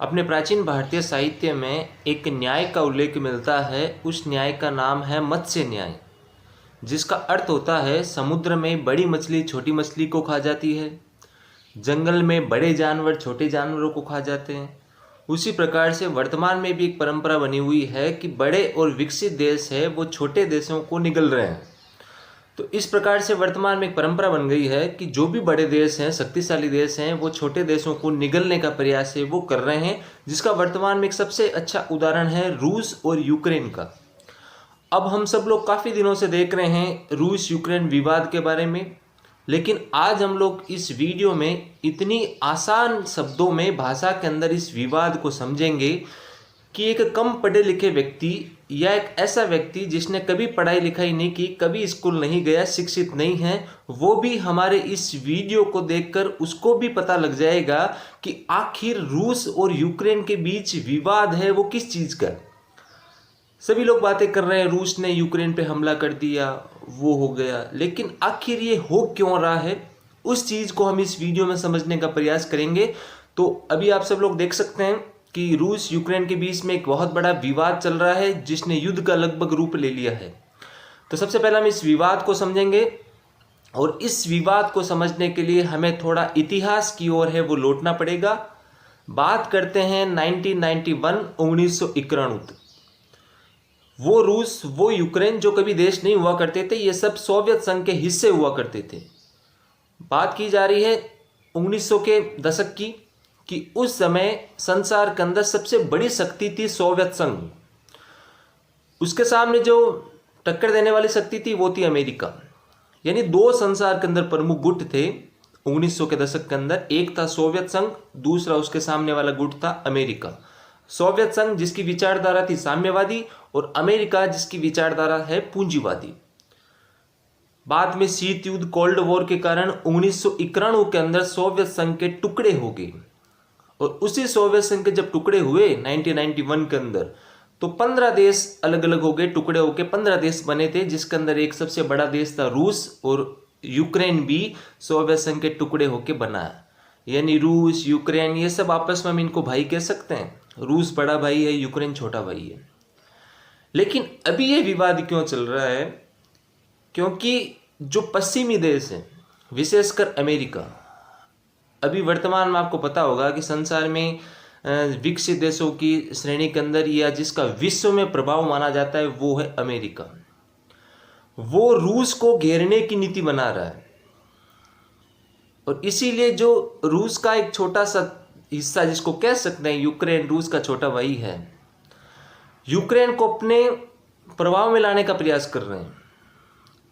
अपने प्राचीन भारतीय साहित्य में एक न्याय का उल्लेख मिलता है। उस न्याय का नाम है मत्स्य न्याय, जिसका अर्थ होता है समुद्र में बड़ी मछली छोटी मछली को खा जाती है, जंगल में बड़े जानवर छोटे जानवरों को खा जाते हैं। उसी प्रकार से वर्तमान में भी एक परंपरा बनी हुई है कि बड़े और विकसित देश है वो छोटे देशों को निगल रहे हैं। तो इस प्रकार से वर्तमान में एक परंपरा बन गई है कि जो भी बड़े देश हैं, शक्तिशाली देश हैं, वो छोटे देशों को निगलने का प्रयास है वो कर रहे हैं, जिसका वर्तमान में एक सबसे अच्छा उदाहरण है रूस और यूक्रेन का। अब हम सब लोग काफ़ी दिनों से देख रहे हैं रूस यूक्रेन विवाद के बारे में, लेकिन आज हम लोग इस वीडियो में इतनी आसान शब्दों में भाषा के अंदर इस विवाद को समझेंगे कि एक कम पढ़े लिखे व्यक्ति या एक ऐसा व्यक्ति जिसने कभी पढ़ाई लिखाई नहीं की, कभी स्कूल नहीं गया, शिक्षित नहीं है, वो भी हमारे इस वीडियो को देखकर उसको भी पता लग जाएगा कि आखिर रूस और यूक्रेन के बीच विवाद है वो किस चीज़ का। सभी लोग बातें कर रहे हैं रूस ने यूक्रेन पे हमला कर दिया, वो हो गया, लेकिन आखिर ये हो क्यों रहा है उस चीज़ को हम इस वीडियो में समझने का प्रयास करेंगे। तो अभी आप सब लोग देख सकते हैं कि रूस यूक्रेन के बीच में एक बहुत बड़ा विवाद चल रहा है जिसने युद्ध का लगभग रूप ले लिया है। तो सबसे पहले हम इस विवाद को समझेंगे और इस विवाद को समझने के लिए हमें थोड़ा इतिहास की ओर है वो लौटना पड़ेगा। बात करते हैं 1991 वो रूस वो यूक्रेन जो कभी देश नहीं हुआ करते थे, ये सब सोवियत संघ के हिस्से हुआ करते थे। बात की जा रही है 1900 के दशक की कि उस समय संसार के अंदर सबसे बड़ी शक्ति थी सोवियत संघ। उसके सामने जो टक्कर देने वाली शक्ति थी वो थी अमेरिका। यानी दो संसार के अंदर प्रमुख गुट थे 1900 के दशक के अंदर, एक था सोवियत संघ, दूसरा उसके सामने वाला गुट था अमेरिका। सोवियत संघ जिसकी विचारधारा थी साम्यवादी और अमेरिका जिसकी विचारधारा है पूंजीवादी। बाद में शीत युद्ध कोल्ड वॉर के कारण 1991 के अंदर सोवियत संघ के टुकड़े हो गए और उसी सोवियत संघ के जब टुकड़े हुए 1991 के अंदर तो 15 देश अलग अलग हो गए, टुकड़े होके 15 देश बने थे, जिसके अंदर एक सबसे बड़ा देश था रूस और यूक्रेन भी सोवियत संघ के टुकड़े होके बना है। यानी रूस यूक्रेन ये सब आपस में हम इनको भाई कह सकते हैं, रूस बड़ा भाई है, यूक्रेन छोटा भाई है। लेकिन अभी ये विवाद क्यों चल रहा है? क्योंकि जो पश्चिमी देश हैं, विशेषकर अमेरिका, अभी वर्तमान में आपको पता होगा कि संसार में विकसित देशों की श्रेणी के अंदर या जिसका विश्व में प्रभाव माना जाता है वो है अमेरिका। वो रूस को घेरने की नीति बना रहा है और इसीलिए जो रूस का एक छोटा सा हिस्सा जिसको कह सकते हैं यूक्रेन, रूस का छोटा भाई है, यूक्रेन को अपने प्रभाव में लाने का प्रयास कर रहे हैं।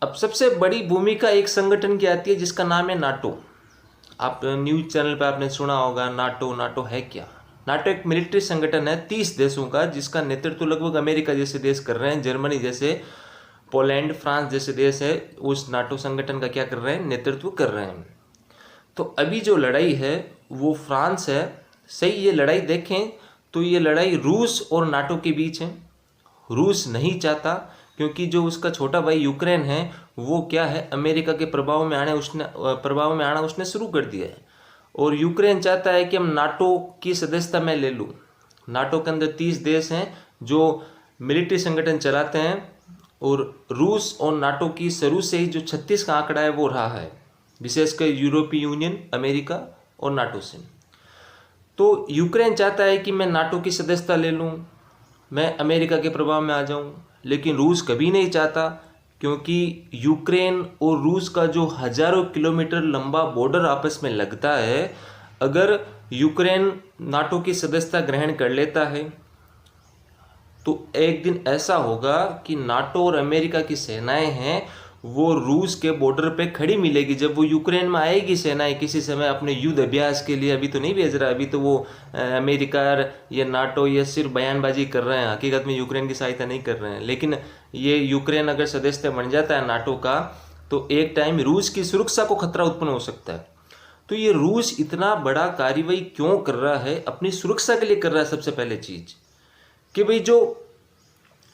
अब सबसे बड़ी भूमिका एक संगठन की आती है जिसका नाम है नाटो। आप न्यूज़ चैनल पर आपने सुना होगा नाटो। नाटो है क्या? नाटो एक मिलिट्री संगठन है 30 देशों का, जिसका नेतृत्व लगभग अमेरिका जैसे देश कर रहे हैं, जर्मनी जैसे, पोलैंड, फ्रांस जैसे देश है उस नाटो संगठन का क्या कर रहे हैं, नेतृत्व कर रहे हैं। तो अभी जो लड़ाई है वो फ्रांस है। सही, ये लड़ाई देखें तो ये लड़ाई रूस और नाटो के बीच है। रूस नहीं चाहता क्योंकि जो उसका छोटा भाई यूक्रेन है वो क्या है, अमेरिका के प्रभाव में आना उसने शुरू कर दिया है और यूक्रेन चाहता है कि हम नाटो की सदस्यता मैं ले लूँ। नाटो के अंदर 30 देश हैं जो मिलिट्री संगठन चलाते हैं और रूस और नाटो की शुरू से ही जो 36 का आंकड़ा है वो रहा है, विशेषकर यूरोपीय यूनियन, अमेरिका और नाटो से। तो यूक्रेन चाहता है कि मैं नाटो की सदस्यता ले लूँ, मैं अमेरिका के प्रभाव में आ जाऊँ, लेकिन रूस कभी नहीं चाहता क्योंकि यूक्रेन और रूस का जो हजारों किलोमीटर लंबा बॉर्डर आपस में लगता है, अगर यूक्रेन नाटो की सदस्यता ग्रहण कर लेता है तो एक दिन ऐसा होगा कि नाटो और अमेरिका की सेनाएं हैं वो रूस के बॉर्डर पे खड़ी मिलेगी। जब वो यूक्रेन में आएगी सेनाएं किसी समय अपने युद्ध अभ्यास के लिए, अभी तो नहीं भेज रहा, अभी तो वो अमेरिका या नाटो ये सिर्फ बयानबाजी कर रहे हैं, हकीकत में यूक्रेन की सहायता नहीं कर रहे हैं। लेकिन ये यूक्रेन अगर सदस्य बन जाता है नाटो का तो एक टाइम रूस की सुरक्षा को खतरा उत्पन्न हो सकता है। तो ये रूस इतना बड़ा कार्रवाई क्यों कर रहा है? अपनी सुरक्षा के लिए कर रहा है। सबसे पहले चीज़ कि भाई जो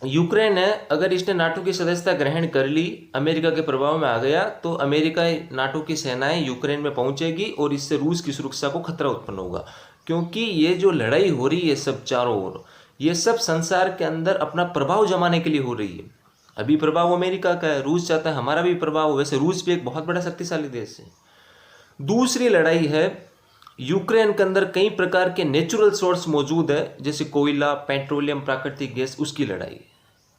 यूक्रेन है, अगर इसने नाटो की सदस्यता ग्रहण कर ली, अमेरिका के प्रभाव में आ गया, तो अमेरिका नाटो की सेनाएं यूक्रेन में पहुंचेगी और इससे रूस की सुरक्षा को खतरा उत्पन्न होगा। क्योंकि ये जो लड़ाई हो रही है सब चारों ओर, ये सब संसार के अंदर अपना प्रभाव जमाने के लिए हो रही है। अभी प्रभाव अमेरिका का है, रूस चाहता है हमारा भी प्रभाव हो। वैसे रूस भी एक बहुत बड़ा शक्तिशाली देश है। दूसरी लड़ाई है यूक्रेन के अंदर कई प्रकार के नेचुरल सोर्स मौजूद है, जैसे कोयला, पेट्रोलियम, प्राकृतिक गैस, उसकी लड़ाई।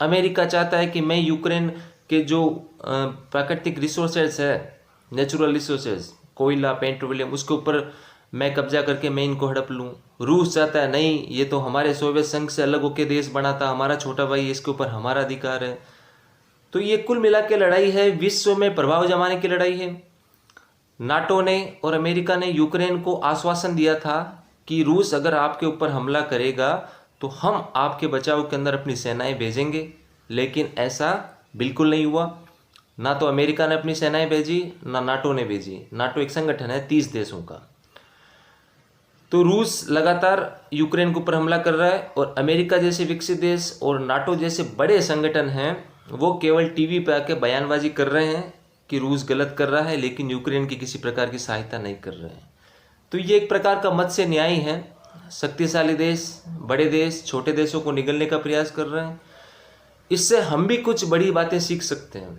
अमेरिका चाहता है कि मैं यूक्रेन के जो प्राकृतिक रिसोर्सेज है, नेचुरल रिसोर्सेज, कोयला, पेट्रोलियम, उसके ऊपर मैं कब्जा करके मैं इनको हड़प लूँ। रूस चाहता है नहीं, ये तो हमारे सोवियत संघ से अलग होकर देश बना था, हमारा छोटा भाई, इसके ऊपर हमारा अधिकार है। तो ये कुल मिला के लड़ाई है, विश्व में प्रभाव जमाने की लड़ाई है। नाटो ने और अमेरिका ने यूक्रेन को आश्वासन दिया था कि रूस अगर आपके ऊपर हमला करेगा तो हम आपके बचाव के अंदर अपनी सेनाएं भेजेंगे, लेकिन ऐसा बिल्कुल नहीं हुआ। ना तो अमेरिका ने अपनी सेनाएं भेजी, ना नाटो ने भेजी। नाटो एक संगठन है 30 देशों का। तो रूस लगातार यूक्रेन के ऊपर हमला कर रहा है और अमेरिका जैसे विकसित देश और नाटो जैसे बड़े संगठन हैं वो केवल टीवी पे आके बयानबाजी कर रहे हैं कि रूस गलत कर रहा है, लेकिन यूक्रेन की किसी प्रकार की सहायता नहीं कर रहे हैं। तो ये एक प्रकार का मत्स्य न्याय है। शक्तिशाली देश बड़े देश छोटे देशों को निगलने का प्रयास कर रहे हैं। इससे हम भी कुछ बड़ी बातें सीख सकते हैं।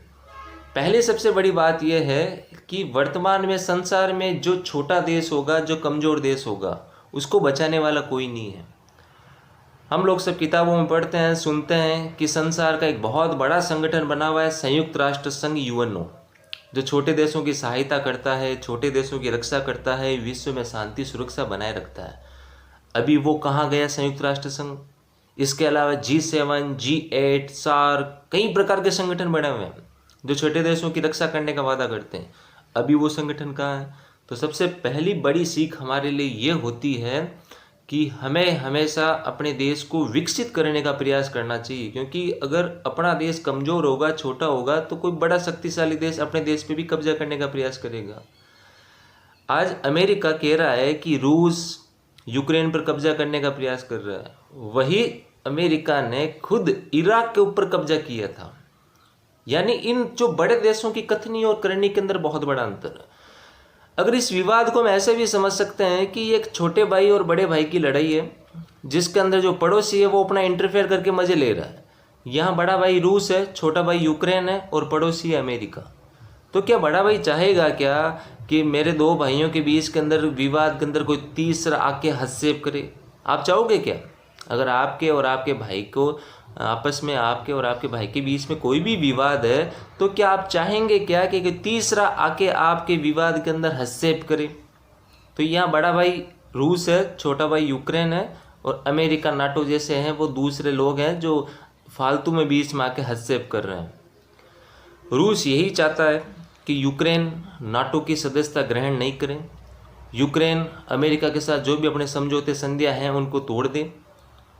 पहले सबसे बड़ी बात यह है कि वर्तमान में संसार में जो छोटा देश होगा, जो कमज़ोर देश होगा, उसको बचाने वाला कोई नहीं है। हम लोग सब किताबों में पढ़ते हैं, सुनते हैं कि संसार का एक बहुत बड़ा संगठन बना हुआ है संयुक्त राष्ट्र संघ, यूएनओ, जो छोटे देशों की सहायता करता है, छोटे देशों की रक्षा करता है, विश्व में शांति सुरक्षा बनाए रखता है। अभी वो कहाँ गया संयुक्त राष्ट्र संघ? इसके अलावा G7, G8, सार्क, कई प्रकार के संगठन बने हुए हैं जो छोटे देशों की रक्षा करने का वादा करते हैं। अभी वो संगठन कहाँ है? तो सबसे पहली बड़ी सीख हमारे लिए ये होती है कि हमें हमेशा अपने देश को विकसित करने का प्रयास करना चाहिए, क्योंकि अगर अपना देश कमज़ोर होगा, छोटा होगा, तो कोई बड़ा शक्तिशाली देश अपने देश पे भी कब्जा करने का प्रयास करेगा। आज अमेरिका कह रहा है कि रूस यूक्रेन पर कब्जा करने का प्रयास कर रहा है, वही अमेरिका ने खुद इराक के ऊपर कब्जा किया था। यानी इन जो बड़े देशों की कथनी और करनी के अंदर बहुत बड़ा अंतर है। अगर इस विवाद को हम ऐसे भी समझ सकते हैं कि एक छोटे भाई और बड़े भाई की लड़ाई है, जिसके अंदर जो पड़ोसी है वो अपना इंटरफेयर करके मजे ले रहा है। यहाँ बड़ा भाई रूस है, छोटा भाई यूक्रेन है और पड़ोसी है अमेरिका। तो क्या बड़ा भाई चाहेगा क्या कि मेरे दो भाइयों के बीच के अंदर विवाद के अंदर कोई तीसरा आके हस्तक्षेप करे? आप चाहोगे क्या? अगर आपके और आपके भाई को आपस में, आपके और आपके भाई के बीच में कोई भी विवाद है, तो क्या आप चाहेंगे क्या कि तीसरा आके आपके विवाद के अंदर हस्तक्षेप करे? तो यहाँ बड़ा भाई रूस है, छोटा भाई यूक्रेन है और अमेरिका, नाटो जैसे हैं वो दूसरे लोग हैं जो फालतू में बीच में आके हस्तक्षेप कर रहे हैं। रूस यही चाहता है कि यूक्रेन नाटो की सदस्यता ग्रहण नहीं करें, यूक्रेन अमेरिका के साथ जो भी अपने समझौते संधियां हैं उनको तोड़ दे,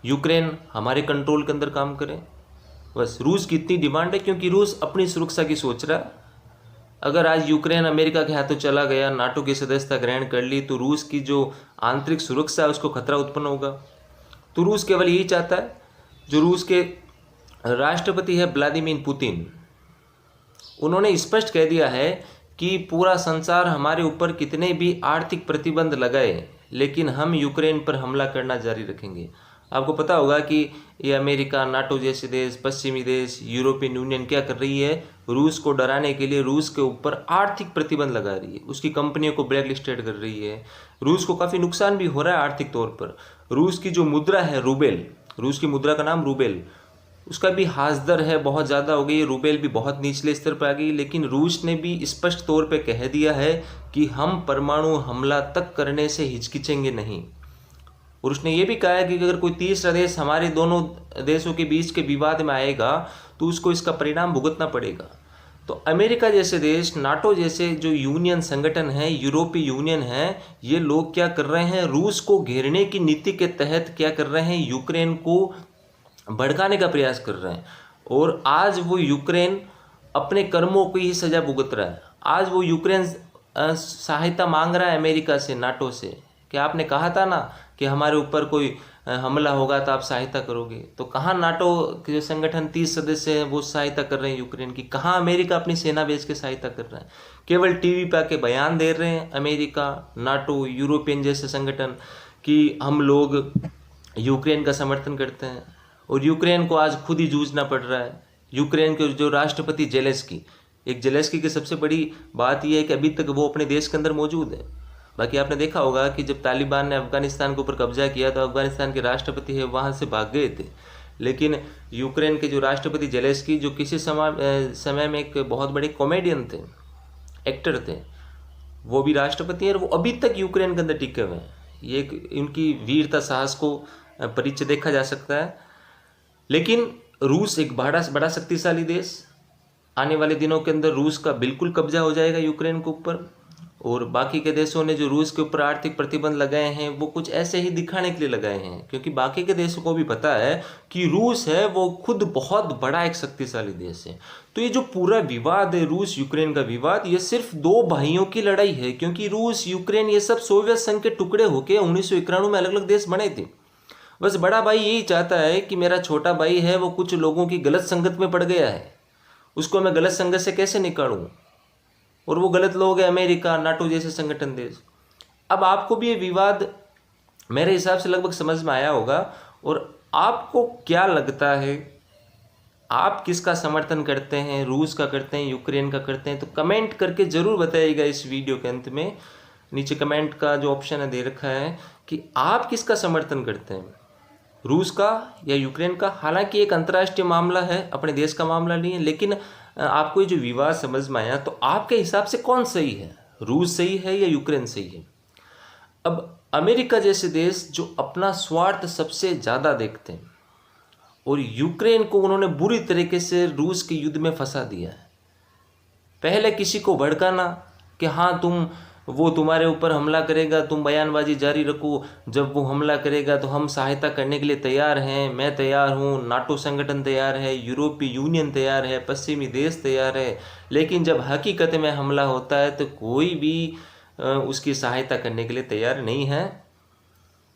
यूक्रेन हमारे कंट्रोल के अंदर काम करे। बस रूस की इतनी डिमांड है, क्योंकि रूस अपनी सुरक्षा की सोच रहा है। अगर आज यूक्रेन अमेरिका के हाथों चला गया, नाटो की सदस्यता ग्रहण कर ली, तो रूस की जो आंतरिक सुरक्षा है उसको खतरा उत्पन्न होगा। तो रूस केवल यही चाहता है। जो रूस के राष्ट्रपति है व्लादिमीर पुतिन, उन्होंने स्पष्ट कह दिया है कि पूरा संसार हमारे ऊपर कितने भी आर्थिक प्रतिबंध लगाए, लेकिन हम यूक्रेन पर हमला करना जारी रखेंगे। आपको पता होगा कि ये अमेरिका, नाटो जैसे देश, पश्चिमी देश, यूरोपियन यूनियन क्या कर रही है? रूस को डराने के लिए रूस के ऊपर आर्थिक प्रतिबंध लगा रही है, उसकी कंपनियों को ब्लैक लिस्टेड कर रही है। रूस को काफ़ी नुकसान भी हो रहा है आर्थिक तौर पर। रूस की जो मुद्रा है रूबेल, रूस की मुद्रा का नाम रूबेल, उसका भी हाथ दर है बहुत ज़्यादा हो गई, रूबेल भी बहुत निचले स्तर पर आ गई। लेकिन रूस ने भी स्पष्ट तौर पे कह दिया है कि हम परमाणु हमला तक करने से हिचकिचेंगे नहीं। और उसने ये भी कहा है कि अगर कोई तीसरा देश हमारे दोनों देशों के बीच के विवाद में आएगा तो उसको इसका परिणाम भुगतना पड़ेगा। तो अमेरिका जैसे देश, नाटो जैसे जो यूनियन संगठन है, यूरोपीय यूनियन है, ये लोग क्या कर रहे हैं? रूस को घेरने की नीति के तहत क्या कर रहे हैं? यूक्रेन को भड़काने का प्रयास कर रहे हैं। और आज वो यूक्रेन अपने कर्मों की ही सजा भुगत रहा है। आज वो यूक्रेन सहायता मांग रहा है अमेरिका से, नाटो से, कि आपने कहा था ना कि हमारे ऊपर कोई हमला होगा तो आप सहायता करोगे। तो कहाँ नाटो के जो संगठन 30 सदस्य हैं वो सहायता कर रहे हैं यूक्रेन की? कहाँ अमेरिका अपनी सेना भेज के सहायता कर रहा है? केवल टीवी पे आके बयान दे रहे हैं अमेरिका, नाटो, यूरोपियन जैसे संगठन कि हम लोग यूक्रेन का समर्थन करते हैं और यूक्रेन को आज खुद ही जूझना पड़ रहा है। यूक्रेन के जो राष्ट्रपति जेलेंस्की की सबसे बड़ी बात यह है कि अभी तक वो अपने देश के अंदर मौजूद है। बाकी आपने देखा होगा कि जब तालिबान ने अफगानिस्तान के ऊपर कब्जा किया तो अफगानिस्तान के राष्ट्रपति है वहाँ से भाग गए थे, लेकिन यूक्रेन के जो राष्ट्रपति जेलेंस्की जो किसी समय में एक बहुत बड़े कॉमेडियन थे, एक्टर थे, वो भी राष्ट्रपति हैं और वो अभी तक यूक्रेन के अंदर टिके हुए हैं। ये एक उनकी वीरता साहस को परिचय देखा जा सकता है। लेकिन रूस एक बड़ा शक्तिशाली देश, आने वाले दिनों के अंदर रूस का बिल्कुल कब्जा हो जाएगा यूक्रेन के ऊपर। और बाकी के देशों ने जो रूस के ऊपर आर्थिक प्रतिबंध लगाए हैं वो कुछ ऐसे ही दिखाने के लिए लगाए हैं, क्योंकि बाकी के देशों को भी पता है कि रूस है वो खुद बहुत बड़ा एक शक्तिशाली देश है। तो ये जो पूरा विवाद है रूस यूक्रेन का विवाद, ये सिर्फ दो भाइयों की लड़ाई है, क्योंकि रूस यूक्रेन ये सब सोवियत संघ के टुकड़े होकर 1991 में अलग अलग देश बने थे। बस बड़ा भाई यही चाहता है कि मेरा छोटा भाई है वो कुछ लोगों की गलत संगत में पड़ गया है, उसको मैं गलत संगत से कैसे निकालूं, और वो गलत लोग हैं अमेरिका, नाटो जैसे संगठन देश। अब आपको भी ये विवाद मेरे हिसाब से लगभग समझ में आया होगा। और आपको क्या लगता है, आप किसका समर्थन करते हैं, रूस का करते हैं, यूक्रेन का करते हैं? तो कमेंट करके ज़रूर बताइएगा इस वीडियो के अंत में। नीचे कमेंट का जो ऑप्शन है दे रखा है कि आप किसका समर्थन करते हैं, रूस का या यूक्रेन का। हालांकि एक अंतर्राष्ट्रीय मामला है, अपने देश का मामला नहीं है, लेकिन आपको ये जो विवाद समझ में आया तो आपके हिसाब से कौन सही है, रूस सही है या यूक्रेन सही है? अब अमेरिका जैसे देश जो अपना स्वार्थ सबसे ज़्यादा देखते हैं और यूक्रेन को उन्होंने बुरी तरीके से रूस के युद्ध में फंसा दिया है। पहले किसी को भड़काना कि हाँ वो तुम्हारे ऊपर हमला करेगा, तुम बयानबाजी जारी रखो, जब वो हमला करेगा तो हम सहायता करने के लिए तैयार हैं, मैं तैयार हूँ, नाटो संगठन तैयार है, यूरोपीय यूनियन तैयार है, पश्चिमी देश तैयार है। लेकिन जब हकीकत में हमला होता है तो कोई भी उसकी सहायता करने के लिए तैयार नहीं है।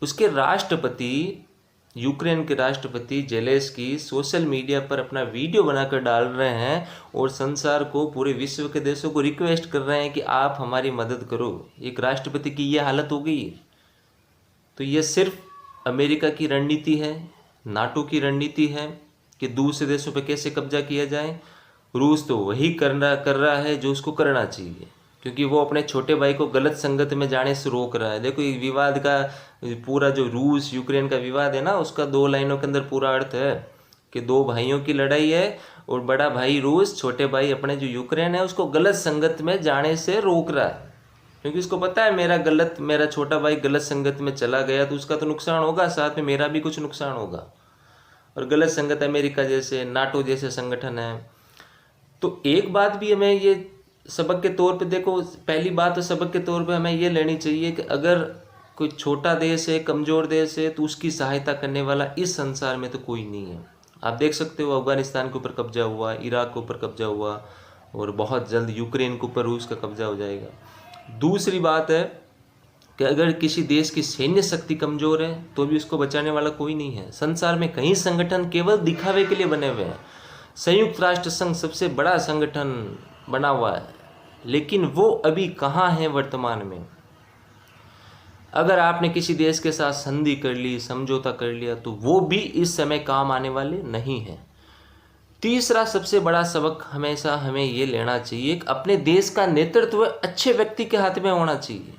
उसके राष्ट्रपति, यूक्रेन के राष्ट्रपति जेलेंस्की सोशल मीडिया पर अपना वीडियो बनाकर डाल रहे हैं और संसार को, पूरे विश्व के देशों को रिक्वेस्ट कर रहे हैं कि आप हमारी मदद करो। एक राष्ट्रपति की ये हालत हो गई है। तो ये सिर्फ अमेरिका की रणनीति है, नाटो की रणनीति है कि दूसरे देशों पर कैसे कब्जा किया जाए। रूस तो वही कर रहा है जो उसको करना चाहिए, क्योंकि वो अपने छोटे भाई को गलत संगत में जाने से रोक रहा है। देखो ये विवाद का पूरा जो रूस यूक्रेन का विवाद है ना, उसका 2 लाइनों के अंदर पूरा अर्थ है कि 2 भाइयों की लड़ाई है और बड़ा भाई रूस छोटे भाई अपने जो यूक्रेन है उसको गलत संगत में जाने से रोक रहा है, क्योंकि उसको पता है मेरा छोटा भाई गलत संगत में चला गया तो उसका तो नुकसान होगा, साथ में मेरा भी कुछ नुकसान होगा। और गलत संगत अमेरिका जैसे, नाटो जैसे संगठन है। तो एक बात भी हमें ये सबक के तौर पे, देखो पहली बात तो सबक के तौर पे हमें ये लेनी चाहिए कि अगर कोई छोटा देश है, कमज़ोर देश है, तो उसकी सहायता करने वाला इस संसार में तो कोई नहीं है। आप देख सकते हो अफगानिस्तान के ऊपर कब्जा हुआ, इराक के ऊपर कब्जा हुआ और बहुत जल्द यूक्रेन के ऊपर रूस का कब्जा हो जाएगा। दूसरी बात है कि अगर किसी देश की सैन्य शक्ति कमज़ोर है तो भी उसको बचाने वाला कोई नहीं है। संसार में कई संगठन केवल दिखावे के लिए बने हुए हैं। संयुक्त राष्ट्र संघ सबसे बड़ा संगठन बना हुआ है, लेकिन वो अभी कहाँ है वर्तमान में। अगर आपने किसी देश के साथ संधि कर ली, समझौता कर लिया, तो वो भी इस समय काम आने वाले नहीं हैं। तीसरा सबसे बड़ा सबक हमेशा हमें ये लेना चाहिए कि अपने देश का नेतृत्व अच्छे व्यक्ति के हाथ में होना चाहिए।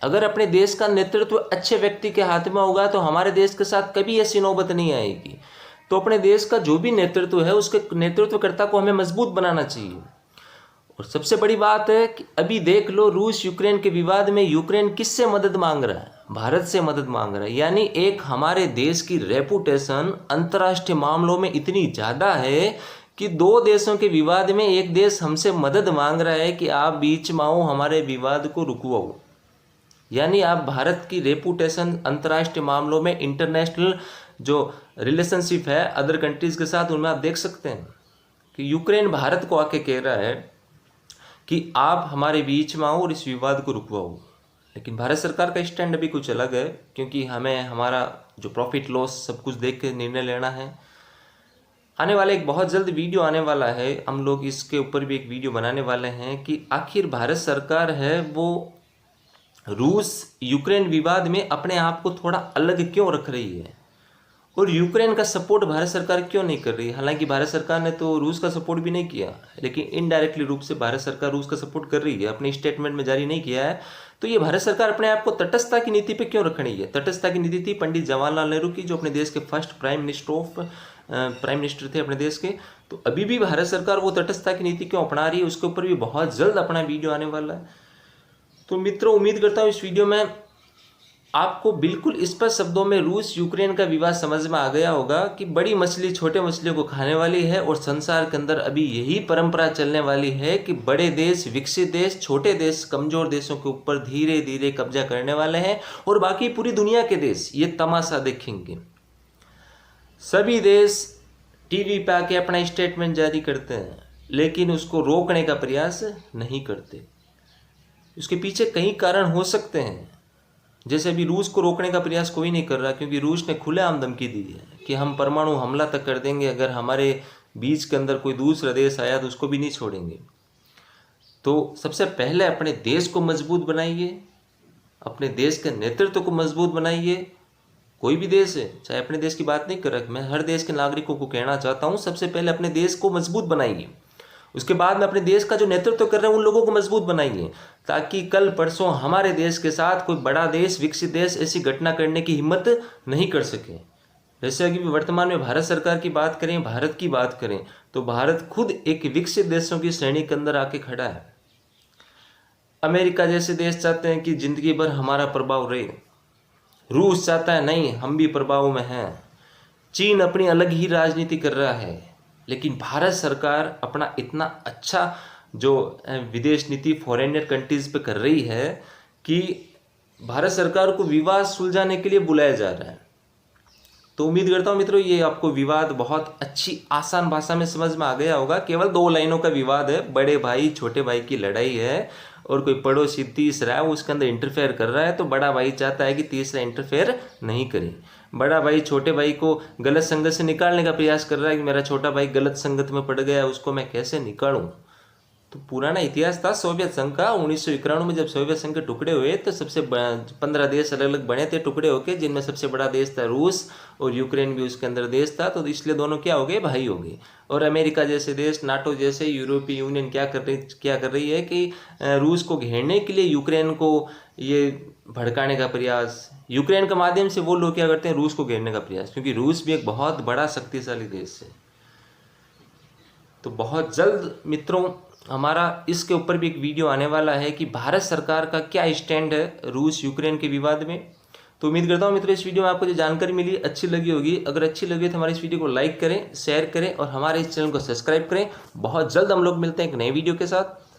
अगर अपने देश का नेतृत्व अच्छे व्यक्ति के हाथ में होगा तो हमारे देश के साथ कभी ऐसी नौबत नहीं आएगी। तो अपने देश का जो भी नेतृत्व है उसके नेतृत्वकर्ता को हमें मजबूत बनाना चाहिए। और सबसे बड़ी बात है कि अभी देख लो रूस यूक्रेन के विवाद में यूक्रेन किससे मदद मांग रहा है? भारत से मदद मांग रहा है। यानी एक हमारे देश की रेपुटेशन अंतर्राष्ट्रीय मामलों में इतनी ज़्यादा है कि 2 देशों के विवाद में एक देश हमसे मदद मांग रहा है कि आप बीच में आओ, हमारे विवाद को रुकवाओ। यानी आप भारत की रेपुटेशन अंतर्राष्ट्रीय मामलों में, इंटरनेशनल जो रिलेशनशिप है अदर कंट्रीज़ के साथ, उनमें आप देख सकते हैं कि यूक्रेन भारत को आके कह रहा है कि आप हमारे बीच में आओ और इस विवाद को रुकवाओ। लेकिन भारत सरकार का स्टैंड अभी कुछ अलग है, क्योंकि हमें हमारा जो प्रॉफिट लॉस सब कुछ देख के निर्णय लेना है। आने वाले एक बहुत जल्द वीडियो आने वाला है, हम लोग इसके ऊपर भी एक वीडियो बनाने वाले हैं कि आखिर भारत सरकार है वो रूस यूक्रेन विवाद में अपने आप को थोड़ा अलग क्यों रख रही है और यूक्रेन का सपोर्ट भारत सरकार क्यों नहीं कर रही है। हालांकि भारत सरकार ने तो रूस का सपोर्ट भी नहीं किया, लेकिन इनडायरेक्टली रूप से भारत सरकार रूस का सपोर्ट कर रही है, अपने स्टेटमेंट में जारी नहीं किया है। तो ये भारत सरकार अपने आप को तटस्थता की नीति पे क्यों रख रही है। तटस्थता की नीति थी पंडित जवाहरलाल नेहरू की, जो अपने देश के फर्स्ट प्राइम मिनिस्टर थे अपने देश के। तो अभी भी भारत सरकार वो तटस्थता की नीति क्यों अपना रही है, उसके ऊपर भी बहुत जल्द अपना वीडियो आने वाला है। तो मित्रों, उम्मीद करता हूँ इस वीडियो में आपको बिल्कुल स्पष्ट शब्दों में रूस यूक्रेन का विवाद समझ में आ गया होगा कि बड़ी मछली छोटे मछलियों को खाने वाली है और संसार के अंदर अभी यही परंपरा चलने वाली है कि बड़े देश, विकसित देश, छोटे देश, कमजोर देशों के ऊपर धीरे धीरे कब्जा करने वाले हैं और बाकी पूरी दुनिया के देश ये तमाशा देखेंगे। सभी देश टीवी पे आके अपना स्टेटमेंट जारी करते हैं, लेकिन उसको रोकने का प्रयास नहीं करते। उसके पीछे कई कारण हो सकते हैं। जैसे अभी रूस को रोकने का प्रयास कोई नहीं कर रहा, क्योंकि रूस ने खुलेआम धमकी दी है कि हम परमाणु हमला तक कर देंगे, अगर हमारे बीच के अंदर कोई दूसरा देश आया तो उसको भी नहीं छोड़ेंगे। तो सबसे पहले अपने देश को मजबूत बनाइए, अपने देश के नेतृत्व को मजबूत बनाइए। कोई भी देश है, चाहे अपने देश की बात नहीं कर रहा, मैं हर देश के नागरिकों को कहना चाहता हूँ, सबसे पहले अपने देश को मजबूत बनाइए। उसके बाद में अपने देश का जो नेतृत्व कर रहे हैं उन लोगों को मजबूत बनाइए, ताकि कल परसों हमारे देश के साथ कोई बड़ा देश, विकसित देश ऐसी घटना करने की हिम्मत नहीं कर सके। जैसे अभी वर्तमान में भारत सरकार की बात करें, भारत की बात करें, तो भारत खुद एक विकसित देशों की श्रेणी के अंदर आके खड़ा है। अमेरिका जैसे देश चाहते हैं कि जिंदगी भर हमारा प्रभाव रहे, रूस चाहता है नहीं हम भी प्रभाव में हैं, चीन अपनी अलग ही राजनीति कर रहा है, लेकिन भारत सरकार अपना इतना अच्छा जो विदेश नीति फॉरेनर कंट्रीज पे कर रही है कि भारत सरकार को विवाद सुलझाने के लिए बुलाया जा रहा है। तो उम्मीद करता हूँ मित्रों ये आपको विवाद बहुत अच्छी आसान भाषा में समझ में आ गया होगा। केवल 2 लाइनों का विवाद है, बड़े भाई छोटे भाई की लड़ाई है और कोई पड़ोसी तीसरा है वो उसके अंदर इंटरफेयर कर रहा है, तो बड़ा भाई चाहता है कि तीसरा इंटरफेयर नहीं करे। बड़ा भाई छोटे भाई को गलत संगत से निकालने का प्रयास कर रहा है कि मेरा छोटा भाई गलत संगत में पड़ गया, उसको मैं कैसे निकालूं। तो पुराना इतिहास था सोवियत संघ का। 1991 में जब सोवियत संघ के टुकड़े हुए तो सबसे 15 देश अलग अलग बने थे टुकड़े होके, जिनमें सबसे बड़ा देश था रूस और यूक्रेन भी उसके अंदर देश था। तो इसलिए दोनों क्या हो गए, भाई हो गए। और अमेरिका जैसे देश, नाटो जैसे, यूरोपीय यूनियन क्या कर रही है कि रूस को घेरने के लिए यूक्रेन को ये भड़काने का प्रयास, यूक्रेन के माध्यम से वो लोग क्या करते हैं, रूस को घेरने का प्रयास, क्योंकि रूस भी एक बहुत बड़ा शक्तिशाली देश है। तो बहुत जल्द मित्रों हमारा इसके ऊपर भी एक वीडियो आने वाला है कि भारत सरकार का क्या स्टैंड है रूस यूक्रेन के विवाद में। तो उम्मीद करता हूँ मित्रों इस वीडियो में आपको जो जानकारी मिली अच्छी लगी होगी। अगर अच्छी लगी तो हमारे इस वीडियो को लाइक करें, शेयर करें और हमारे इस चैनल को सब्सक्राइब करें। बहुत जल्द हम लोग मिलते हैं एक नए वीडियो के साथ।